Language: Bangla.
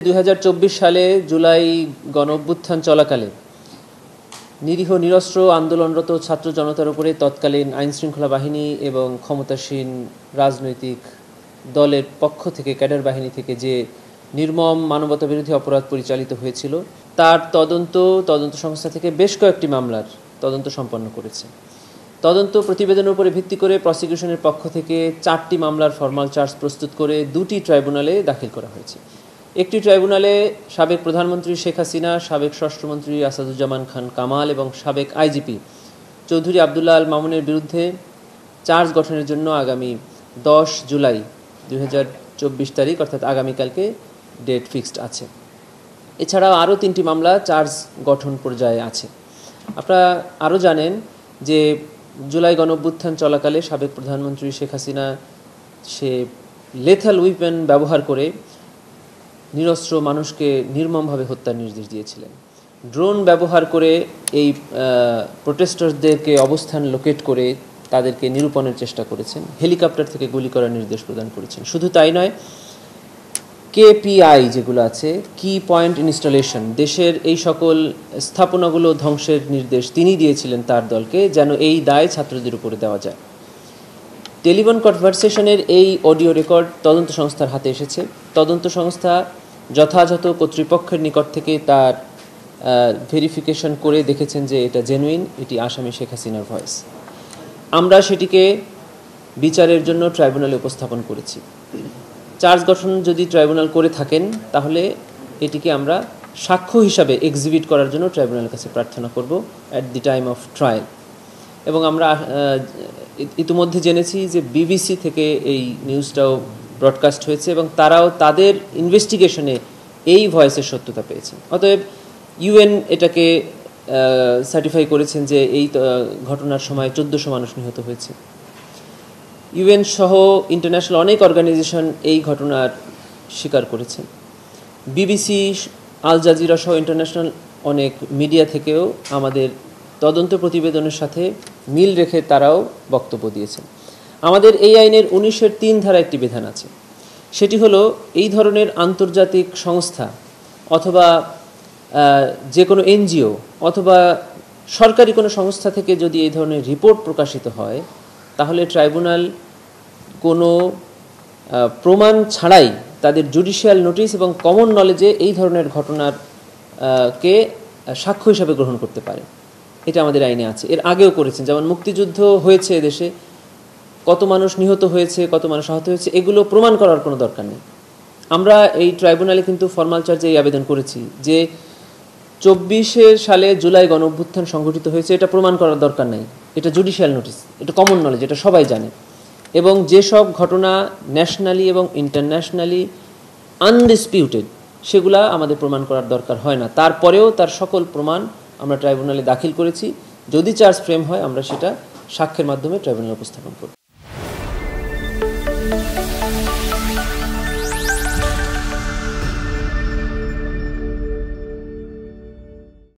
2024 সালে জুলাই গণঅভ্যুত্থান চলাকালে নিরীহ নিরস্ত্র আন্দোলনরত ছাত্র জনতার উপরে তৎকালীন আইনশৃঙ্খলা বাহিনী এবং ক্ষমতাসীন রাজনৈতিক দলের পক্ষ থেকে ক্যাডার বাহিনী থেকে যে নির্মম মানবতাবিরোধী অপরাধ পরিচালিত হয়েছিল তার তদন্ত সংস্থা থেকে বেশ কয়েকটি মামলার তদন্ত সম্পন্ন করেছে। তদন্ত প্রতিবেদনের উপরে ভিত্তি করে প্রসিকিউশনের পক্ষ থেকে 4টি মামলার ফরমাল চার্জ প্রস্তুত করে 2টি ট্রাইব্যুনালে দাখিল করা হয়েছে। একটি ট্রাইব্যুনালে সাবেক প্রধানমন্ত্রী শেখ হাসিনা, সাবেক স্বরাষ্ট্রমন্ত্রী আসাদুজ্জামান খান কামাল এবং সাবেক আইজিপি চৌধুরী আবদুল্লাহ আল মামুনের বিরুদ্ধে চার্জ গঠনের জন্য আগামী 10 জুলাই 2024 তারিখ অর্থাৎ আগামীকালকে ডেট ফিক্সড আছে। এছাড়াও আরও 3টি মামলা চার্জ গঠন পর্যায়ে আছে। আপনারা আরও জানেন যে জুলাই গণঅভ্যুত্থান চলাকালে সাবেক প্রধানমন্ত্রী শেখ হাসিনা সে লেথাল উইপেন ব্যবহার করে নিরস্ত্র মানুষকে নির্মমভাবে হত্যার নির্দেশ দিয়েছিলেন। ড্রোন ব্যবহার করে এই প্রোটেস্টারদেরকে অবস্থান লোকেট করে তাদেরকে নিরূপণের চেষ্টা করেছেন। হেলিকপ্টার থেকে গুলি করার নির্দেশ প্রদান করেছেন। শুধু তাই নয়, কেপিআই যেগুলো আছে, কি পয়েন্ট ইনস্টলেশন, দেশের এই সকল স্থাপনাগুলো ধ্বংসের নির্দেশ তিনি দিয়েছিলেন তার দলকে, যেন এই দায় ছাত্রদের উপরে দেওয়া যায়। টেলিফোন কনভারসেশনের এই অডিও রেকর্ড তদন্ত সংস্থার হাতে এসেছে। তদন্ত সংস্থা যথাযথ কর্তৃপক্ষের নিকট থেকে তার ভেরিফিকেশন করে দেখেছেন যে এটা জেনুইন, এটি আসামি শেখ হাসিনার ভয়েস। আমরা সেটিকে বিচারের জন্য ট্রাইব্যুনালে উপস্থাপন করেছি। চার্জ গঠন যদি ট্রাইব্যুনাল করে থাকেন তাহলে এটিকে আমরা সাক্ষ্য হিসাবে এক্সিবিট করার জন্য ট্রাইব্যুনালের কাছে প্রার্থনা করব at the time of trial. এবং আমরা ইতিমধ্যে জেনেছি যে বিবিসি থেকে এই নিউজটাও ব্রডকাস্ট হয়েছে এবং তারাও তাদের ইনভেস্টিগেশনে এই ভয়েসের সত্যতা পেয়েছেন। অতএব ইউএন এটাকে সার্টিফাই করেছেন যে এই ঘটনার সময় 1400 মানুষ নিহত হয়েছে। ইউএন সহ ইন্টারন্যাশনাল অনেক অর্গানাইজেশন এই ঘটনার স্বীকার করেছেন। বিবিসি, আল জাজিরা সহ ইন্টারন্যাশনাল অনেক মিডিয়া থেকেও আমাদের তদন্ত প্রতিবেদনের সাথে মিল রেখে তারাও বক্তব্য দিয়েছেন। আমাদের এই আইনের 19-এর 3 ধারা একটি বিধান আছে। সেটি হলো এই ধরনের আন্তর্জাতিক সংস্থা অথবা যে কোনো এনজিও অথবা সরকারি কোনো সংস্থা থেকে যদি এই ধরনের রিপোর্ট প্রকাশিত হয় তাহলে ট্রাইব্যুনাল কোনো প্রমাণ ছাড়াই তাদের জুডিশিয়াল নোটিশ এবং কমন নলেজে এই ধরনের ঘটনার কে সাক্ষ্য হিসাবে গ্রহণ করতে পারে। এটা আমাদের আইনে আছে। এর আগেও করেছেন, যেমন মুক্তিযুদ্ধ হয়েছে দেশে, কত মানুষ নিহত হয়েছে, কত মানুষ আহত হয়েছে, এগুলো প্রমাণ করার কোনো দরকার নেই। আমরা এই ট্রাইব্যুনালে কিন্তু ফরমাল চার্জে এই আবেদন করেছি যে 24 সালে জুলাই গণঅভ্যুত্থান সংঘটিত হয়েছে, এটা প্রমাণ করার দরকার নেই, এটা জুডিশিয়াল নোটিস, এটা কমন নলেজ, এটা সবাই জানে। এবং যেসব ঘটনা ন্যাশনালি এবং ইন্টারন্যাশনালি আনডিসপিউটেড সেগুলা আমাদের প্রমাণ করার দরকার হয় না। তারপরেও তার সকল প্রমাণ আমরা ট্রাইব্যুনালে দাখিল করেছি। যদি চার্জ ফ্রেম হয় আমরা সেটা সাক্ষ্যের মাধ্যমে ট্রাইব্যুনালে উপস্থাপন করব।